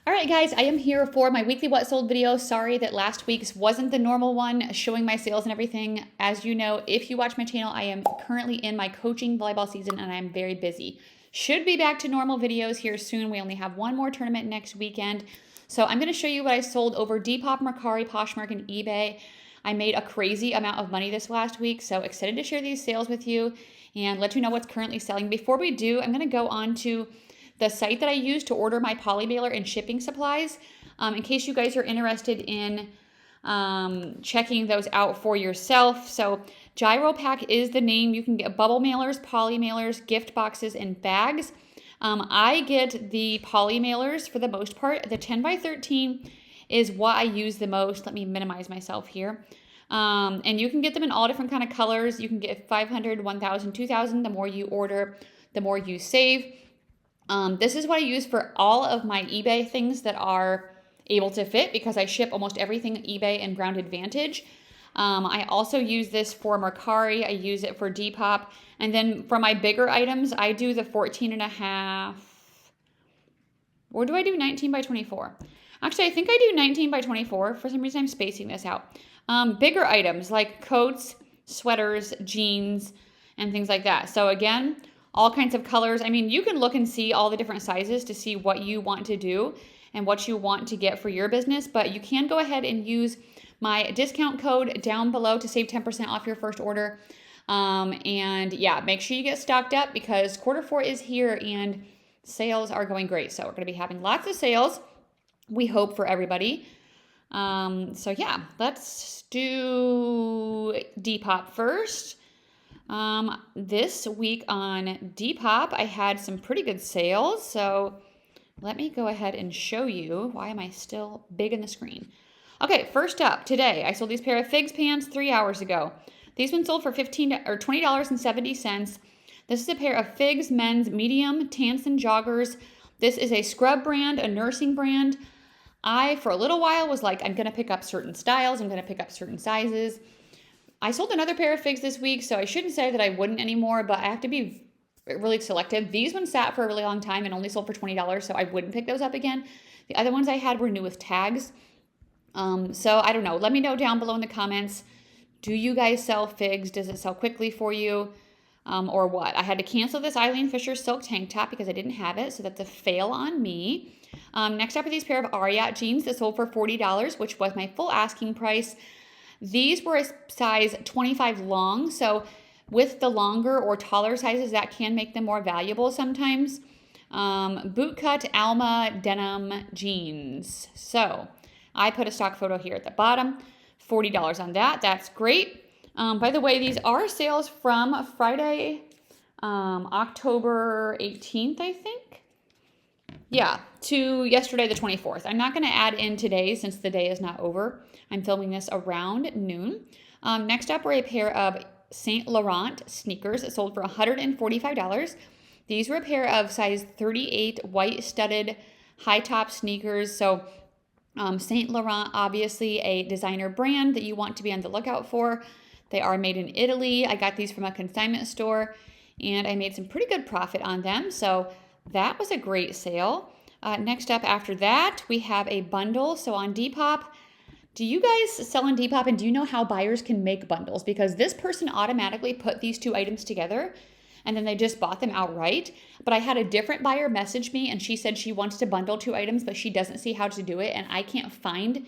All right, guys, I am here for my weekly what sold video. Sorry that last week's wasn't the normal one showing my sales and everything. As you know, if you watch my channel, I am currently in my coaching volleyball season and I'm very busy. Should be back to normal videos here soon. We only have one more tournament next weekend. So I'm going to show you what I sold over Depop, Mercari, Poshmark, and eBay. I made a crazy amount of money this last week, so excited to share these sales with you and let you know what's currently selling. Before we do, I'm going to go on to the site that I use to order my poly mailer and shipping supplies, in case you guys are interested in checking those out for yourself. So Gyro Pack is the name. You can get bubble mailers, poly mailers, gift boxes, and bags. I get the poly mailers for the most part. The 10 by 13 is what I use the most. Let me minimize myself here. And you can get them in all different kind of colors. You can get 500, 1,000, 2,000. The more you order, the more you save. This is what I use for all of my eBay things that are able to fit because I ship almost everything eBay and Ground Advantage. I also use this for Mercari. I use it for Depop. And then for my bigger items, I do the 14.5. Or do I do 19 by 24? Actually, I think I do 19 by 24. For some reason, I'm spacing this out. Bigger items like coats, sweaters, jeans, and things like that. So again, all kinds of colors. I mean, you can look and see all the different sizes to see what you want to do and what you want to get for your business, but you can go ahead and use my discount code down below to save 10% off your first order. And yeah, make sure you get stocked up because Q4 is here and sales are going great. So we're going to be having lots of sales. We hope for everybody. So yeah, let's do Depop first. This week on Depop, I had some pretty good sales. So let me go ahead and show you. Why am I still big in the screen? Okay, first up today, I sold these pair of Figs pants 3 hours ago. These ones sold for $20.70. This is a pair of Figs men's medium Tansen joggers. This is a scrub brand, a nursing brand. I, for a little while, was like, I'm going to pick up certain styles. I'm going to pick up certain sizes. I sold another pair of Figs this week, so I shouldn't say that I wouldn't anymore, but I have to be really selective. These ones sat for a really long time and only sold for $20, so I wouldn't pick those up again. The other ones I had were new with tags. So I don't know. Let me know down below in the comments. Do you guys sell Figs? Does it sell quickly for you? Or what? I had to cancel this Eileen Fisher silk tank top because I didn't have it, so that's a fail on me. Next up are these pair of Ariat jeans that sold for $40, which was my full asking price. These were a size 25 long, so with the longer or taller sizes, that can make them more valuable sometimes. Bootcut Alma denim jeans. So I put a stock photo here at the bottom. $40 on that. That's great. By the way, these are sales from Friday, October 18th, I think. Yeah, to yesterday, the 24th. I'm not going to add in today since the day is not over. I'm filming this around noon. Next up were a pair of Saint Laurent sneakers that sold for $145. These were a pair of size 38 white studded high top sneakers. So Saint Laurent, obviously a designer brand that you want to be on the lookout for. They are made in Italy. I got these from a consignment store and I made some pretty good profit on them. So that was a great sale. Next up after that, we have a bundle. So on Depop, do you guys sell on Depop and do you know how buyers can make bundles? Because this person automatically put these two items together and then they just bought them outright. But I had a different buyer message me and she said she wants to bundle two items, but she doesn't see how to do it. And I can't find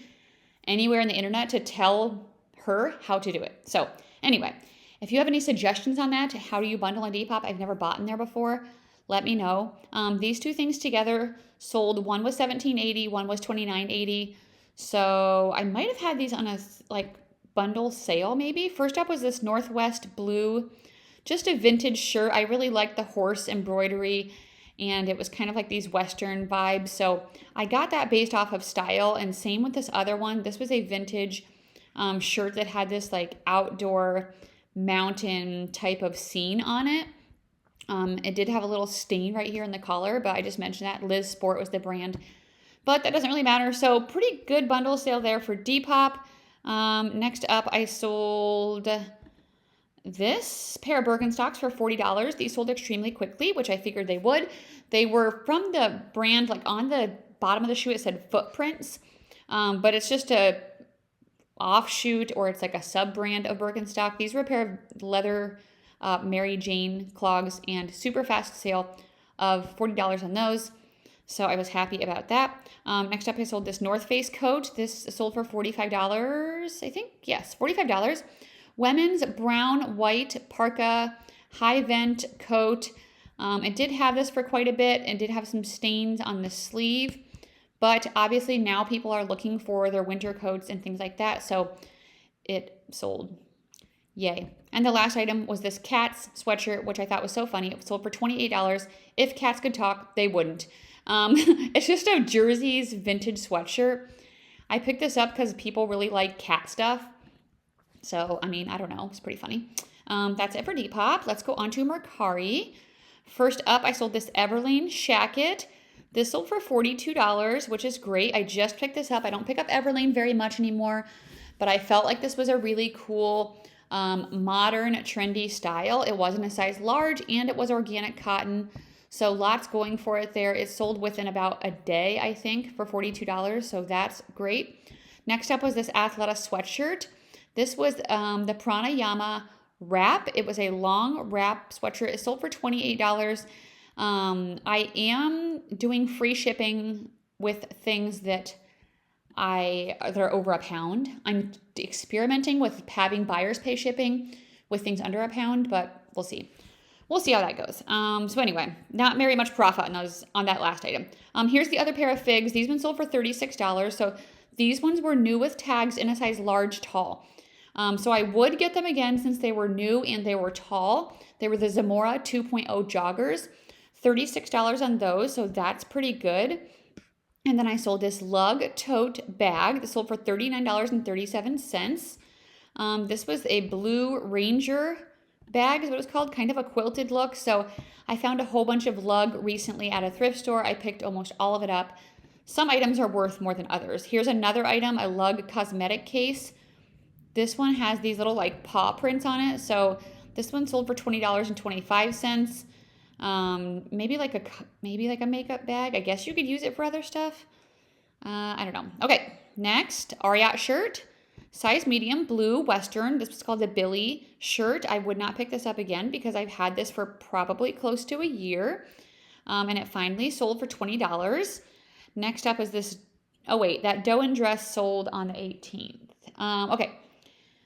anywhere on the internet to tell her how to do it. So anyway, if you have any suggestions on that, how do you bundle on Depop? I've never bought in there before. Let me know. These two things together sold. One was $17.80, one was $29.80. So I might have had these on a bundle sale maybe. First up was this Northwest blue, just a vintage shirt. I really liked the horse embroidery and it was kind of like these Western vibes. So I got that based off of style, and same with this other one. This was a vintage shirt that had this like outdoor mountain type of scene on it. It did have a little stain right here in the collar, but I just mentioned that. Liz Sport was the brand, but that doesn't really matter. So pretty good bundle sale there for Depop. Next up, I sold this pair of Birkenstocks for $40. These sold extremely quickly, which I figured they would. They were from the brand, like on the bottom of the shoe, it said footprints, but it's just a offshoot, or it's like a sub brand of Birkenstock. These were a pair of leather Mary Jane clogs, and super fast sale of $40 on those. So I was happy about that. Next up, I sold this North Face coat. This sold for $45, I think. Yes, $45. Women's brown, white parka, high vent coat. It did have this for quite a bit. It did have some stains on the sleeve, but obviously now people are looking for their winter coats and things like that. So it sold. Yay. And the last item was this Cats sweatshirt, which I thought was so funny. It sold for $28. If cats could talk, they wouldn't. It's just a Jersey's vintage sweatshirt. I picked this up because people really like cat stuff. So, I mean, I don't know. It's pretty funny. That's it for Depop. Let's go on to Mercari. First up, I sold this Everlane shacket. This sold for $42, which is great. I just picked this up. I don't pick up Everlane very much anymore, but I felt like this was a really cool, modern, trendy style. It wasn't a size large, and it was organic cotton. So lots going for it there. It sold within about a day, I think, for $42. So that's great. Next up was this Athleta sweatshirt. This was the Pranayama wrap. It was a long wrap sweatshirt. It sold for $28. I am doing free shipping with things that are over a pound. I'm experimenting with having buyers pay shipping with things under a pound, but we'll see. We'll see how that goes. So anyway, not very much profit on that last item. Here's the other pair of figs. These ones sold for $36. So these ones were new with tags in a size large tall. So I would get them again since they were new and they were tall. They were the Zamora 2.0 joggers. $36 on those, so that's pretty good. And then I sold this lug tote bag. This sold for $39.37. This was a blue Ranger bag is what it's called, kind of a quilted look. So I found a whole bunch of lug recently at a thrift store. I picked almost all of it up. Some items are worth more than others. Here's another item, a lug cosmetic case. This one has these little like paw prints on it. So this one sold for $20.25. Maybe like a makeup bag. I guess you could use it for other stuff. I don't know. Okay, next, Ariat shirt. Size medium, blue, Western. This was called the Billy shirt. I would not pick this up again because I've had this for probably close to a year. And it finally sold for $20. Next up is this, that Doen dress sold on the 18th. Okay.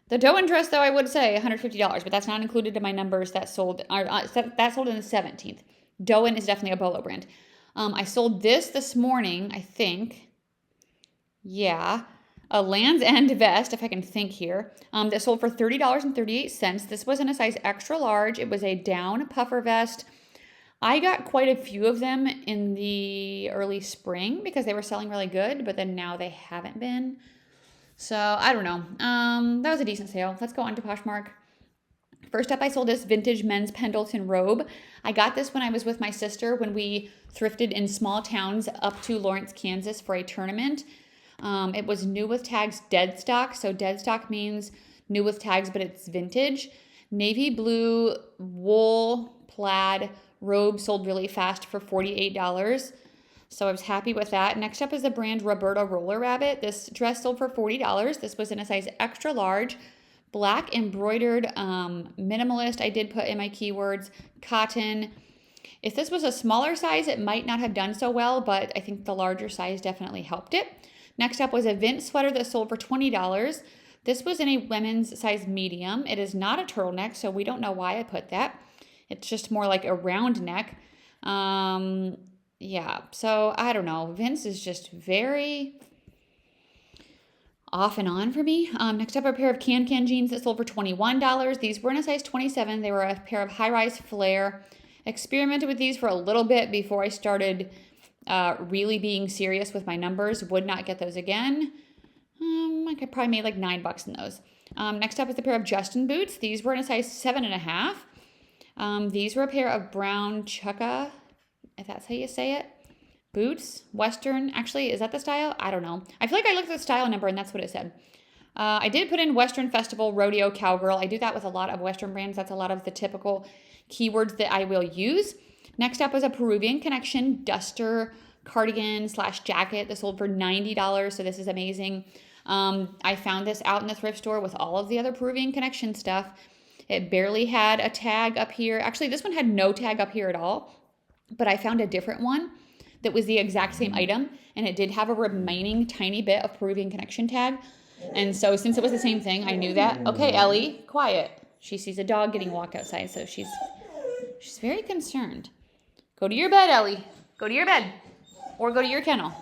The Doen dress, though, I would say $150, but that's not included in my numbers that sold on the 17th. Doen is definitely a Bolo brand. I sold this morning, I think. Yeah. A Land's End vest, if I can think here, that sold for $30.38. This was in a size extra large. It was a down puffer vest. I got quite a few of them in the early spring because they were selling really good, but then now they haven't been. So I don't know. That was a decent sale. Let's go on to Poshmark. First up, I sold this vintage men's Pendleton robe. I got this when I was with my sister when we thrifted in small towns up to Lawrence, Kansas for a tournament. It was new with tags, dead stock. So dead stock means new with tags, but it's vintage. Navy blue wool plaid robe sold really fast for $48. So I was happy with that. Next up is the brand Roberta Roller Rabbit. This dress sold for $40. This was in a size extra large, black embroidered, minimalist. I did put in my keywords, cotton. If this was a smaller size, it might not have done so well, but I think the larger size definitely helped it. Next up was a Vince sweater that sold for $20. This was in a women's size medium. It is not a turtleneck, so we don't know why I put that. It's just more like a round neck. Yeah, so I don't know. Vince is just very off and on for me. Next up, a pair of Can jeans that sold for $21. These were in a size 27. They were a pair of high-rise flare. Experimented with these for a little bit before I started really being serious with my numbers. Would not get those again. I could probably made like $9 in those. Next up is a pair of Justin boots. These were in a size 7.5. These were a pair of brown chukka, if that's how you say it, boots, Western. Actually, is that the style? I don't know. I feel like I looked at the style number and that's what it said. I did put in Western Festival, Rodeo, Cowgirl. I do that with a lot of Western brands. That's a lot of the typical keywords that I will use. Next up was a Peruvian Connection Duster cardigan slash jacket that sold for $90. So this is amazing. I found this out in the thrift store with all of the other Peruvian Connection stuff. It barely had a tag up here. Actually, this one had no tag up here at all, but I found a different one that was the exact same item, and it did have a remaining tiny bit of Peruvian Connection tag. And so since it was the same thing, I knew that. Okay, Ellie, quiet. She sees a dog getting walked outside, so she's very concerned. Go to your bed, Ellie. Go to your bed. Or go to your kennel.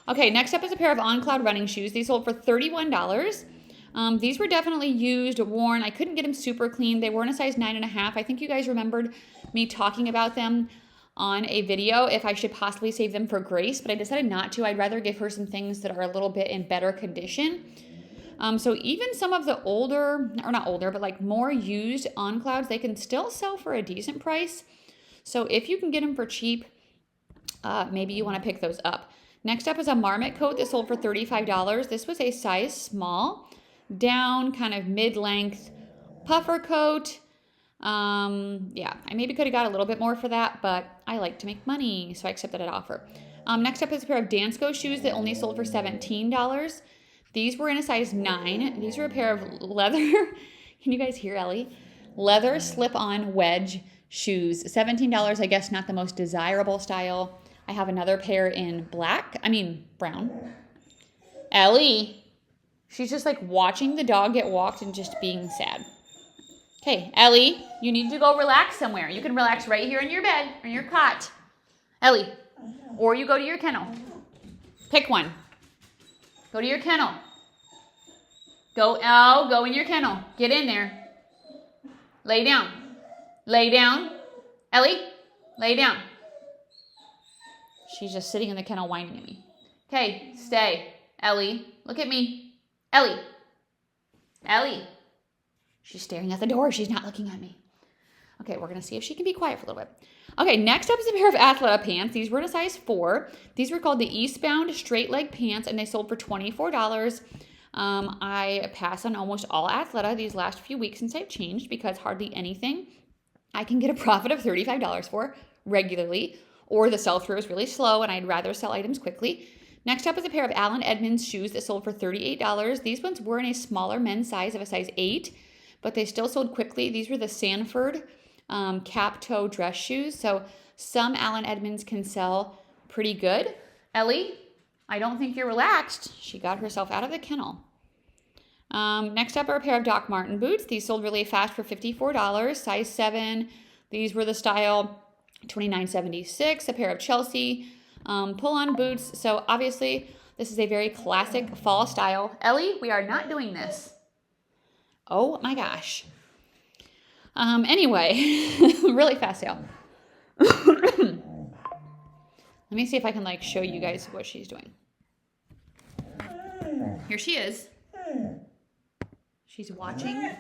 Okay, next up is a pair of On Cloud running shoes. These sold for $31. These were definitely used, worn. I couldn't get them super clean. They were in a size 9.5. I think you guys remembered me talking about them on a video if I should possibly save them for Grace, but I decided not to. I'd rather give her some things that are a little bit in better condition. So even some of the older, or not older, but like more used On Clouds, they can still sell for a decent price. So if you can get them for cheap, maybe you want to pick those up. Next up is a Marmot coat that sold for $35. This was a size small, down, kind of mid-length puffer coat. Yeah, I maybe could have got a little bit more for that, but I like to make money, so I accepted that offer. Next up is a pair of Dansko shoes that only sold for $17. These were in a size 9. These were a pair of leather, can you guys hear Ellie? Leather slip-on wedge shoes. $17, I guess not the most desirable style. I have another pair in brown. Ellie, she's just like watching the dog get walked and just being sad. Okay, Ellie, you need to go relax somewhere. You can relax right here in your bed or your cot. Ellie, or you go to your kennel. Pick one. Go to your kennel. Go in your kennel. Get in there. Lay down. Lay down. Ellie, lay down. She's just sitting in the kennel whining at me. Okay, stay. Ellie, look at me. Ellie. Ellie. She's staring at the door. She's not looking at me. Okay, we're going to see if she can be quiet for a little bit. Okay, next up is a pair of Athleta pants. These were in a size 4. These were called the Eastbound Straight Leg Pants, and they sold for $24. I pass on almost all Athleta these last few weeks since I've changed because hardly anything I can get a profit of $35 for regularly, or the sell-through is really slow and I'd rather sell items quickly. Next up is a pair of Allen Edmonds shoes that sold for $38. These ones were in a smaller men's size of a size 8, but they still sold quickly. These were the Sanford cap toe dress shoes. So some Allen Edmonds can sell pretty good. Ellie, I don't think you're relaxed. She got herself out of the kennel. Next up are a pair of Doc Marten boots. These sold really fast for $54, size 7. These were the style $29.76, a pair of Chelsea pull-on boots. So obviously this is a very classic fall style. Ellie, we are not doing this. Oh my gosh. Anyway, really fast sale. Let me see if I can like show you guys what she's doing. Here she is. She's watching.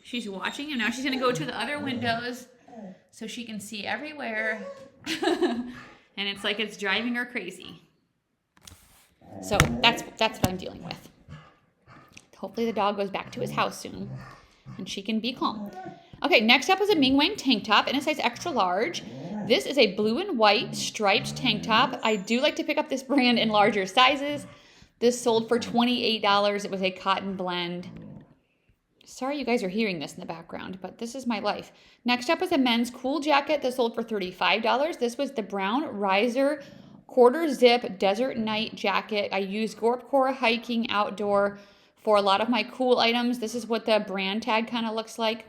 She's watching, and now she's going to go to the other windows so she can see everywhere. And it's like it's driving her crazy. So that's what I'm dealing with. Hopefully the dog goes back to his house soon and she can be calm. Okay, next up is a Ming Wang tank top in a size extra large. This is a blue and white striped tank top. I do like to pick up this brand in larger sizes. This sold for $28. It was a cotton blend. Sorry you guys are hearing this in the background, but this is my life. Next up is a men's cool jacket that sold for $35. This was the brown riser quarter zip desert night jacket. I use Gorpcore hiking outdoor for a lot of my cool items. This is what the brand tag kind of looks like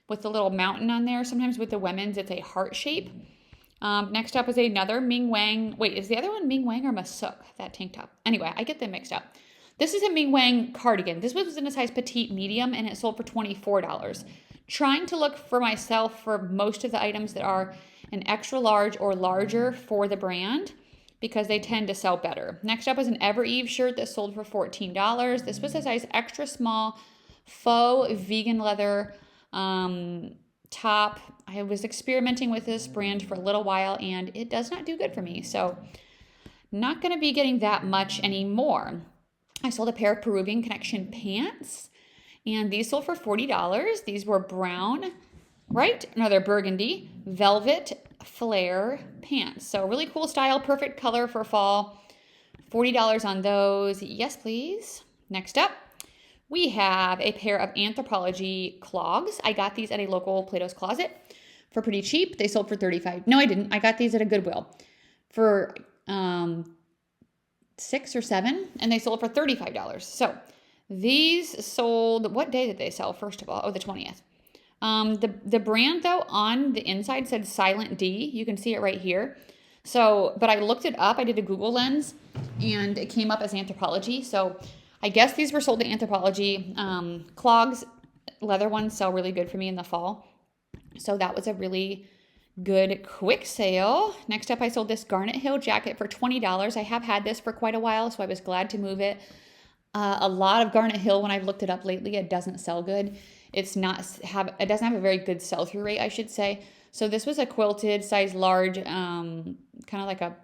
with the little mountain on there. Sometimes with the women's, it's a heart shape. Next up is another Ming Wang. Wait, is the other one Ming Wang or Masuk, that tank top? Anyway, I get them mixed up. This is a Ming Wang cardigan. This was in a size petite medium, and it sold for $24. Trying to look for myself for most of the items that are an extra large or larger for the brand because they tend to sell better. Next up is an Ever Eve shirt that sold for $14. This was a size extra small faux vegan leather top. I was experimenting with this brand for a little while and it does not do good for me. So not going to be getting that much anymore. I sold a pair of Peruvian Connection pants and these sold for $40. These were brown, right? No, they're burgundy, velvet, flare pants. So really cool style, perfect color for fall. $40 on those. Yes, please. Next up, we have a pair of Anthropologie clogs. I got these at a local Plato's Closet for pretty cheap. They sold for $35. No, I didn't. I got these at a Goodwill for $6 or $7, and they sold for $35. So these sold, what day did they sell, first of all? Oh, the 20th. The brand, though, on the inside said Silent D. You can see it right here. So, but I looked it up. I did a Google lens, and it came up as Anthropologie. So I guess these were sold to Anthropologie. Clogs, leather ones, sell really good for me in the fall. So that was a really good quick sale. Next up, I sold this Garnet Hill jacket for $20. I have had this for quite a while, so I was glad to move it. A lot of Garnet Hill, when I've looked it up lately, it doesn't sell good. It doesn't have a very good sell-through rate, I should say. So this was a quilted size large, kind of like a,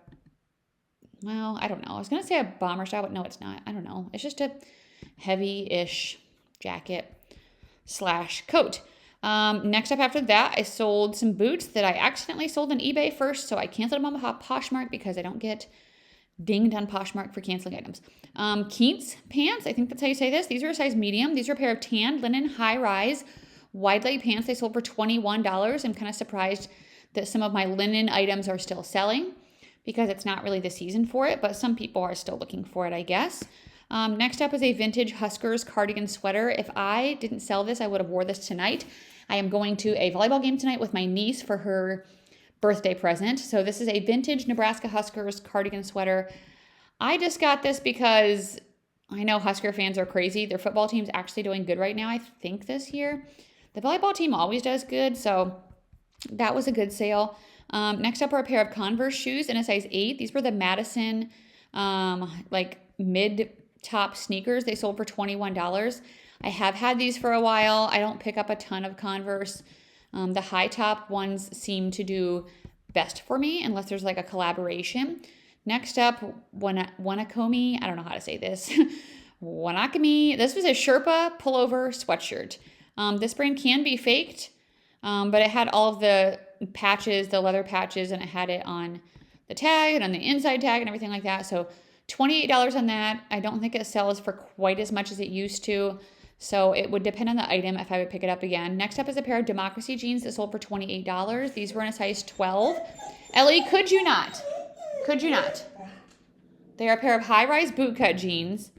well, I don't know. I was going to say a bomber style, but no, it's not. I don't know. It's just a heavy-ish jacket / coat. Next up after that, I sold some boots that I accidentally sold on eBay first. So I canceled them on Poshmark because I don't get dinged on Poshmark for canceling items. Keats pants, I think that's how you say this. These are a size medium. These are a pair of tan linen high-rise wide leg pants. They sold for $21. I'm kind of surprised that some of my linen items are still selling because it's not really the season for it, but some people are still looking for it, I guess. Next up is a vintage Huskers cardigan sweater. If I didn't sell this, I would have wore this tonight. I am going to a volleyball game tonight with my niece for her birthday present. So this is a vintage Nebraska Huskers cardigan sweater. I just got this because I know Husker fans are crazy. Their football team's actually doing good right now, I think, this year. The volleyball team always does good, so that was a good sale. Next up are a pair of Converse shoes in a size 8. These were the Madison like mid-top sneakers. They sold for $21. I have had these for a while. I don't pick up a ton of Converse. The high top ones seem to do best for me unless there's like a collaboration. Next up, Wanakami. I don't know how to say this. Wanakami. This was a Sherpa pullover sweatshirt. This brand can be faked, but it had all of the patches, the leather patches, and it had it on the tag and on the inside tag and everything like that. So $28 on that. I don't think it sells for quite as much as it used to. So it would depend on the item if I would pick it up again. Next up is a pair of Democracy jeans that sold for $28. These were in a size 12. Ellie, could you not? Could you not? They are a pair of high-rise bootcut jeans.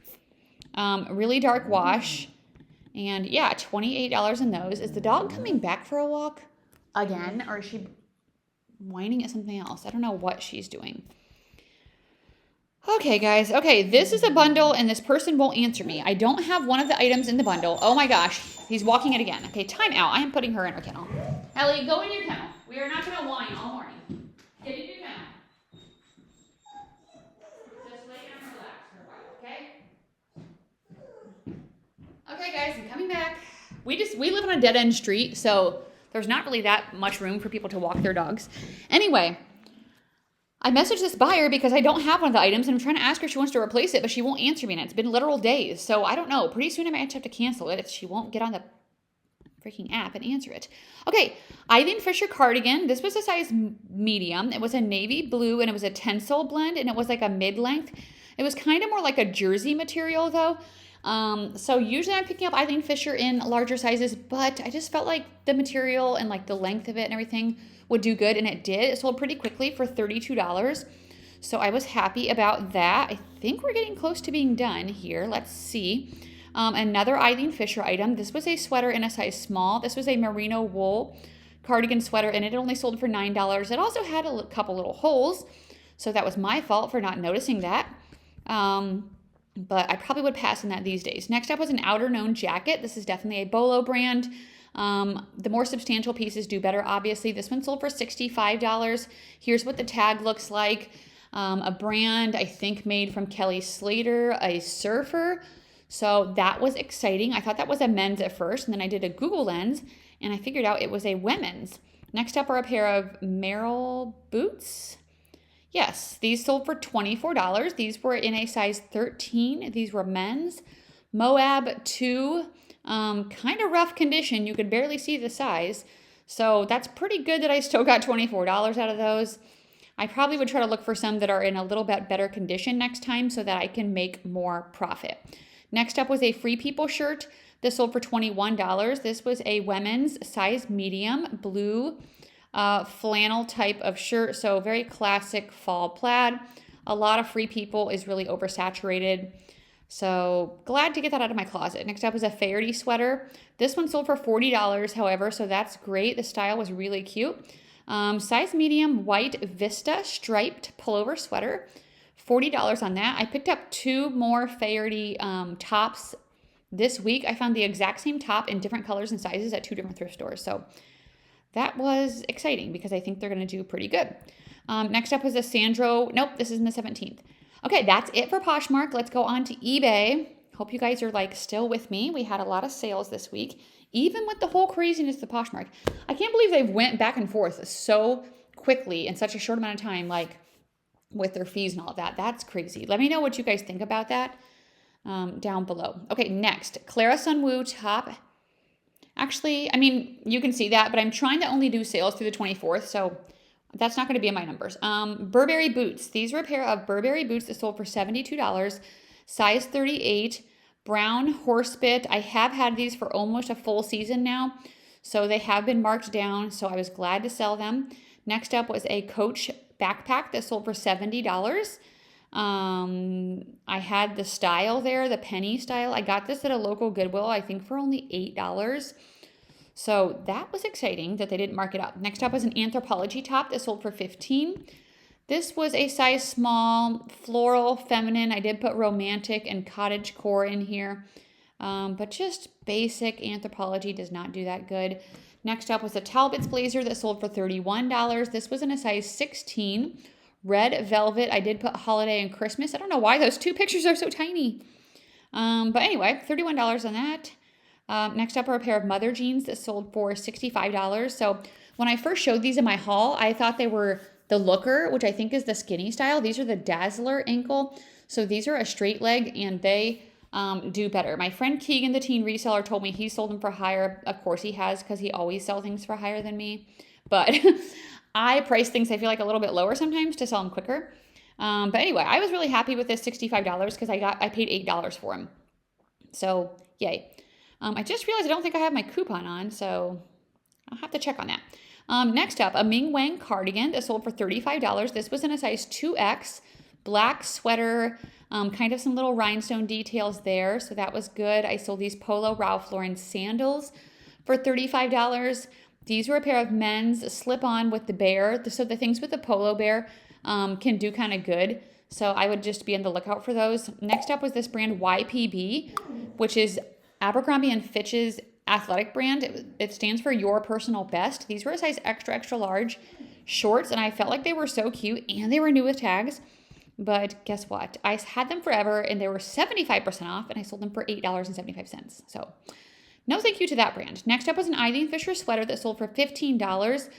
Really dark wash. And yeah, $28 in those. Is the dog coming back for a walk again? Or is she whining at something else? I don't know what she's doing. Okay, guys. Okay, this is a bundle, and this person won't answer me. I don't have one of the items in the bundle. Oh my gosh, he's walking it again. Okay, time out. I am putting her in her kennel. Ellie, go in your kennel. We are not going to whine all morning. Get in your kennel. Just lay down and relax for a while, okay? Okay, guys, I'm coming back. We live on a dead-end street, so there's not really that much room for people to walk their dogs. Anyway, I messaged this buyer because I don't have one of the items, and I'm trying to ask her if she wants to replace it, but she won't answer me, and it's been literal days. So I don't know. Pretty soon I might have to cancel it if she won't get on the freaking app and answer it. Okay, Eileen Fisher cardigan. This was a size medium. It was a navy blue, and it was a tencel blend, and it was like a mid-length. It was kind of more like a jersey material, though. So usually I'm picking up Eileen Fisher in larger sizes, but I just felt like the material and like the length of it and everything would do good, and it did. It sold pretty quickly for $32. So I was happy about that. I think we're getting close to being done here. Let's see. Another Eileen Fisher item. This was a sweater in a size small. This was a merino wool cardigan sweater, and it only sold for $9. It also had a couple little holes, so that was my fault for not noticing that. But I probably would pass on that these days. Next up was an outer known jacket. This is definitely a Bolo brand. The more substantial pieces do better, obviously. This one sold for $65. Here's what the tag looks like. A brand, I think, made from Kelly Slater, a surfer. So that was exciting. I thought that was a men's at first, and then I did a Google lens, and I figured out it was a women's. Next up are a pair of Merrell boots. Yes, these sold for $24. These were in a size 13. These were men's. Moab 2, kind of rough condition. You could barely see the size. So that's pretty good that I still got $24 out of those. I probably would try to look for some that are in a little bit better condition next time so that I can make more profit. Next up was a Free People shirt. This sold for $21. This was a women's size medium blue flannel type of shirt. So very classic fall plaid. A lot of Free People is really oversaturated. So glad to get that out of my closet. Next up is a Faherty sweater. This one sold for $40, however, so that's great. The style was really cute. Size medium white Vista striped pullover sweater. $40 on that. I picked up 2 more Faherty tops this week. I found the exact same top in different colors and sizes at 2 different thrift stores. So that was exciting because I think they're going to do pretty good. Next up was a Sandro. Nope, this is in the 17th. Okay, that's it for Poshmark. Let's go on to eBay. Hope you guys are like still with me. We had a lot of sales this week, even with the whole craziness of Poshmark. I can't believe they've went back and forth so quickly in such a short amount of time, like with their fees and all of that. That's crazy. Let me know what you guys think about that down below. Okay, next, Clara Sunwoo top. Actually, I mean, you can see that, but I'm trying to only do sales through the 24th, so that's not going to be in my numbers. Burberry boots. These were a pair of Burberry boots that sold for $72, size 38, brown horse bit. I have had these for almost a full season now, so they have been marked down, so I was glad to sell them. Next up was a Coach backpack that sold for $70. I had the style there, the penny style. I got this at a local Goodwill, I think for only $8. So that was exciting that they didn't mark it up. Next up was an Anthropologie top that sold for $15. This was a size small, floral, feminine. I did put romantic and cottage core in here, but just basic Anthropologie does not do that good. Next up was a Talbot's blazer that sold for $31. This was in a size 16. Red velvet. I did put holiday and Christmas. I don't know why those 2 pictures are so tiny. But anyway, $31 on that. Next up are a pair of mother jeans that sold for $65. So when I first showed these in my haul, I thought they were the Looker, which I think is the skinny style. These are the Dazzler ankle. So these are a straight leg and they do better. My friend Keegan, the teen reseller, told me he sold them for higher. Of course he has, because he always sells things for higher than me. But I price things, I feel like, a little bit lower sometimes to sell them quicker. But anyway, I was really happy with this $65 because I paid $8 for them. So yay. I just realized I don't think I have my coupon on, so I'll have to check on that. Next up, a Ming Wang cardigan that sold for $35. This was in a size 2X, black sweater, kind of some little rhinestone details there, so that was good. I sold these Polo Ralph Lauren sandals for $35. These were a pair of men's slip-on with the bear, so the things with the polo bear can do kind of good. So I would just be on the lookout for those. Next up was this brand YPB, which is Abercrombie & Fitch's athletic brand. It stands for Your Personal Best. These were a size extra, extra large shorts, and I felt like they were so cute, and they were new with tags. But guess what? I had them forever, and they were 75% off, and I sold them for $8.75. So no thank you to that brand. Next up was an Eileen Fisher sweater that sold for $15.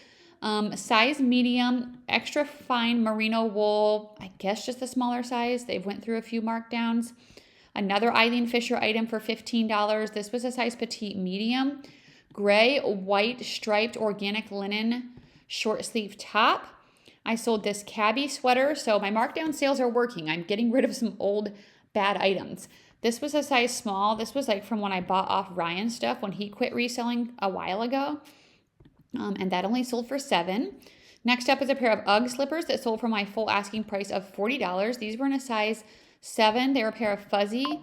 Size medium, extra fine merino wool, I guess just the smaller size. They've went through a few markdowns. Another Eileen Fisher item for $15. This was a size petite medium. Gray, white, striped organic linen short sleeve top. I sold this cabbie sweater, so my markdown sales are working. I'm getting rid of some old bad items. This was a size small. This was like from when I bought off Ryan's stuff when he quit reselling a while ago. And that only sold for $7. Next up is a pair of UGG slippers that sold for my full asking price of $40. These were in a size 7. They were a pair of fuzzy,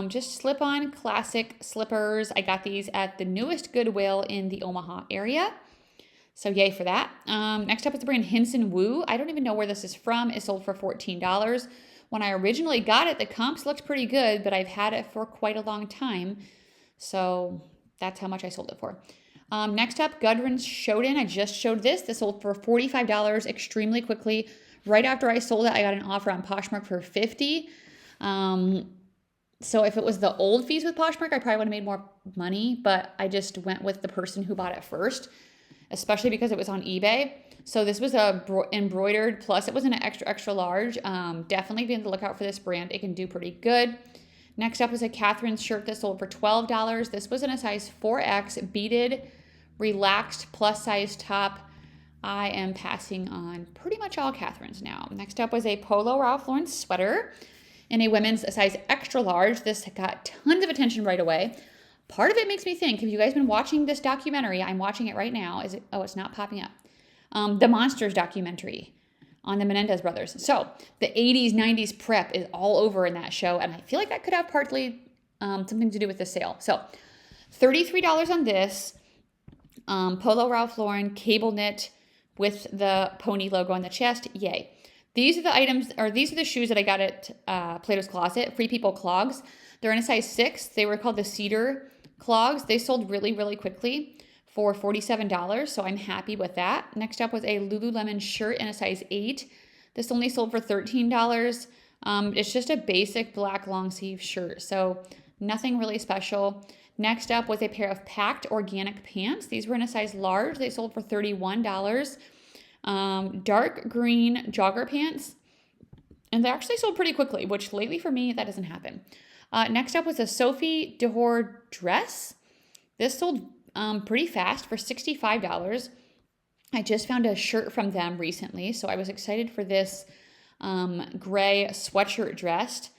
just slip-on classic slippers. I got these at the newest Goodwill in the Omaha area. So yay for that. Next up is the brand Hinson Woo. I don't even know where this is from. It sold for $14. When I originally got it, the comps looked pretty good, but I've had it for quite a long time. So that's how much I sold it for. Next up, Gudrun's Shoden. I just showed this. This sold for $45 extremely quickly. Right after I sold it, I got an offer on Poshmark for $50. So if it was the old fees with Poshmark, I probably would have made more money, but I just went with the person who bought it first, especially because it was on eBay. So this was a embroidered, plus it was an extra, extra large. Definitely be on the lookout for this brand. It can do pretty good. Next up was a Catherine's shirt that sold for $12. This was in a size 4X beaded relaxed plus size top. I am passing on pretty much all Catherine's now. Next up was a Polo Ralph Lauren sweater in a women's size extra large. This got tons of attention right away. Part of it makes me think, have you guys been watching this documentary? I'm watching it right now. Is it? Oh, it's not popping up. The Monsters documentary on the Menendez brothers. So the 80s, 90s prep is all over in that show, and I feel like that could have partly something to do with the sale. So $33 on this Polo Ralph Lauren cable knit with the pony logo on the chest. Yay. These are the items, or these are the shoes that I got at Plato's Closet, Free People clogs. They're in a size 6. They were called the cedar clogs. They sold really, really quickly for $47, so I'm happy with that. Next up was a Lululemon shirt in a size 8. This only sold for $13. It's just a basic black long sleeve shirt, so nothing really special. Next up was a pair of packed organic pants. These were in a size large. They sold for $31. Dark green jogger pants, and they actually sold pretty quickly, which lately for me, that doesn't happen. Next up was a Sophie Dehor dress. This sold pretty fast for $65. I just found a shirt from them recently, so I was excited for this gray sweatshirt dress.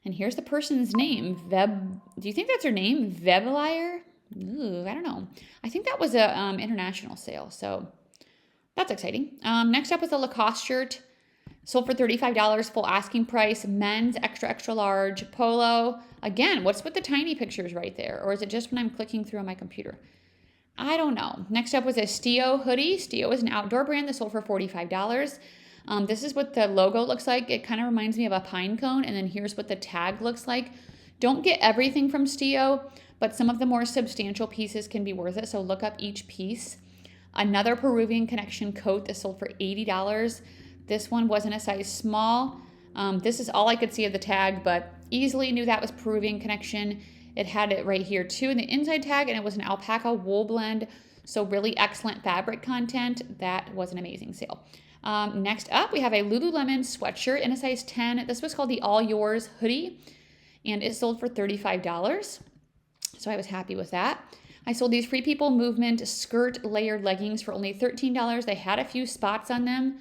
And here's the person's name. Do you think that's her name? Vebelier? Ooh, I don't know. I think that was a international sale, so that's exciting. Next up was a Lacoste shirt. Sold for $35, full asking price. Men's extra, extra large. Polo. Again, what's with the tiny pictures right there? Or is it just when I'm clicking through on my computer? I don't know. Next up was a Stio hoodie. Stio is an outdoor brand that sold for $45. This is what the logo looks like. It kind of reminds me of a pine cone. And then here's what the tag looks like. Don't get everything from Stio, but some of the more substantial pieces can be worth it. So look up each piece. Another Peruvian Connection coat that sold for $80. This one was in a size small. This is all I could see of the tag, but easily knew that was Peruvian Connection. It had it right here too in the inside tag, and it was an alpaca wool blend. So really excellent fabric content. That was an amazing sale. Next up, we have a Lululemon sweatshirt in a size 10. This was called the All Yours hoodie, and it sold for $35. So I was happy with that. I sold these Free People Movement skirt layered leggings for only $13. They had a few spots on them.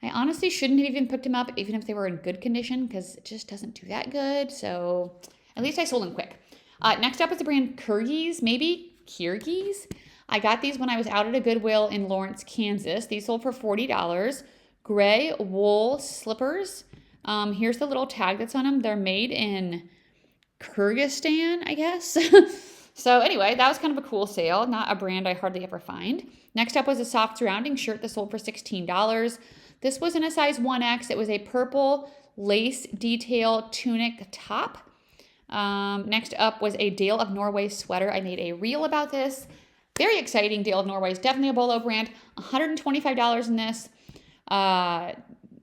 I honestly shouldn't have even picked them up, even if they were in good condition, because it just doesn't do that good. So at least I sold them quick. Next up is the brand Kyrgyz, maybe Kyrgyz. I got these when I was out at a Goodwill in Lawrence, Kansas. These sold for $40. Gray wool slippers. Here's the little tag that's on them. They're made in Kyrgyzstan, I guess. So anyway, that was kind of a cool sale. Not a brand I hardly ever find. Next up was a soft surrounding shirt that sold for $16. This was in a size 1X. It was a purple lace detail tunic top. Next up was a Dale of Norway sweater. I made a reel about this. Very exciting. Dale of Norway is definitely a Bolo brand. $125 in this.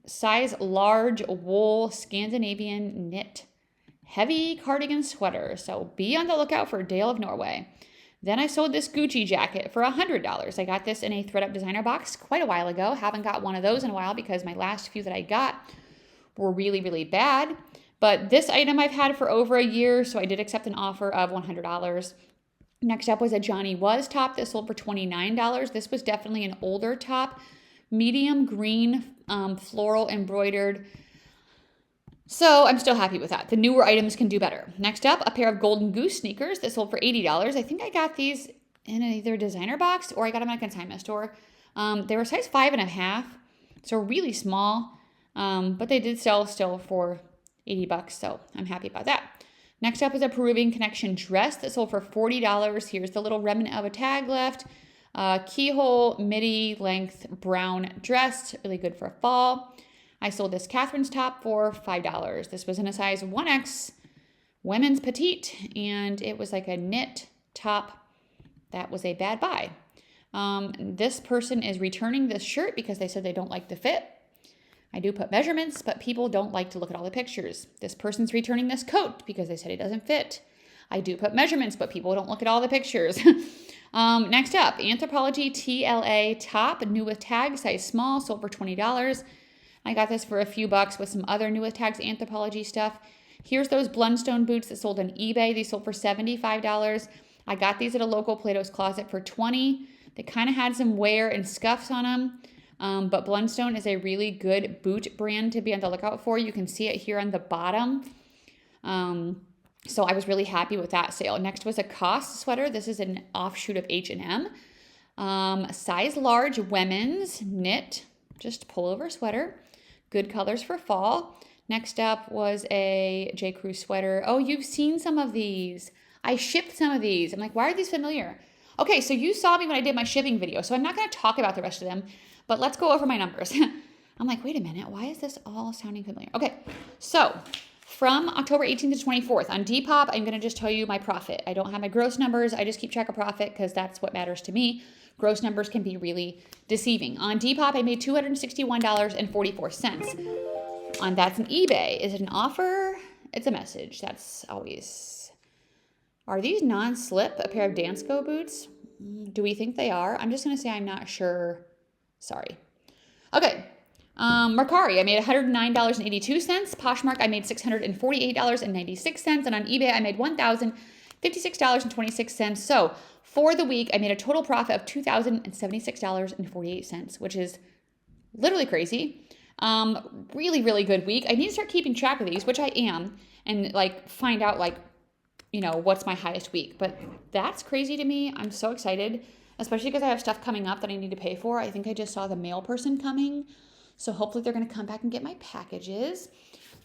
Size large wool Scandinavian knit heavy cardigan sweater. So be on the lookout for Dale of Norway. Then I sold this Gucci jacket for $100. I got this in a ThredUp designer box quite a while ago. Haven't got one of those in a while because my last few that I got were really, really bad. But this item I've had for over a year, so I did accept an offer of $100. Next up was a Johnny Was top that sold for $29. This was definitely an older top. Medium green floral embroidered. So I'm still happy with that. The newer items can do better. Next up, a pair of Golden Goose sneakers that sold for $80. I think I got these in either a designer box or I got them at a consignment store. They were size 5.5, so really small, but they did sell still for $80, so I'm happy about that. Next up is a Peruvian Connection dress that sold for $40. Here's the little remnant of a tag left. Keyhole midi length brown dress, really good for fall. I sold this Catherine's top for $5. This was in a size 1X women's petite, and it was like a knit top. That was a bad buy. This person is returning this shirt because they said they don't like the fit. I do put measurements, but people don't like to look at all the pictures. This person's returning this coat because they said it doesn't fit. I do put measurements, but people don't look at all the pictures. Next up, Anthropologie TLA top, new with tag, size small, sold for $20. I got this for a few bucks with some other new with tags Anthropologie stuff. Here's those Blundstone boots that sold on eBay. These sold for $75. I got these at a local Plato's Closet for $20. They kind of had some wear and scuffs on them. But Blundstone is a really good boot brand to be on the lookout for. You can see it here on the bottom. So I was really happy with that sale. Next was a COS sweater. This is an offshoot of H&M. Size large women's knit, just pullover sweater. Good colors for fall. Next up was a J. Crew sweater. Oh, you've seen some of these. I shipped some of these. I'm like, why are these familiar? Okay, so you saw me when I did my shipping video, so I'm not going to talk about the rest of them, but let's go over my numbers. I'm like, wait a minute, why is this all sounding familiar? Okay, so from October 18th to 24th on Depop, I'm going to just tell you my profit. I don't have my gross numbers. I just keep track of profit because that's what matters to me. Gross numbers can be really deceiving. On Depop, I made $261.44. On That's an eBay. Is it an offer? It's a message. That's always... Are these non-slip a pair of Dansko boots? Do we think they are? I'm just going to say I'm not sure. Sorry. Okay. Mercari, I made $109.82. Poshmark, I made $648.96. And on eBay, I made $1,056.26. So for the week, I made a total profit of $2,076.48, which is literally crazy. Really, really good week. I need to start keeping track of these, which I am, and like find out like, you know, what's my highest week. But that's crazy to me. I'm so excited, especially because I have stuff coming up that I need to pay for. I think I just saw the mail person coming. So hopefully they're going to come back and get my packages.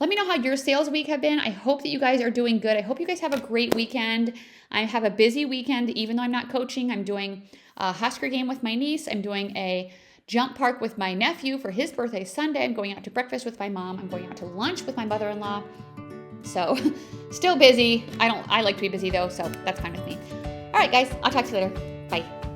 Let me know how your sales week have been. I hope that you guys are doing good. I hope you guys have a great weekend. I have a busy weekend, even though I'm not coaching. I'm doing a Husker game with my niece. I'm doing a jump park with my nephew for his birthday Sunday. I'm going out to breakfast with my mom. I'm going out to lunch with my mother-in-law. So still busy. I like to be busy though, so that's fine with me. All right, guys, I'll talk to you later. Bye.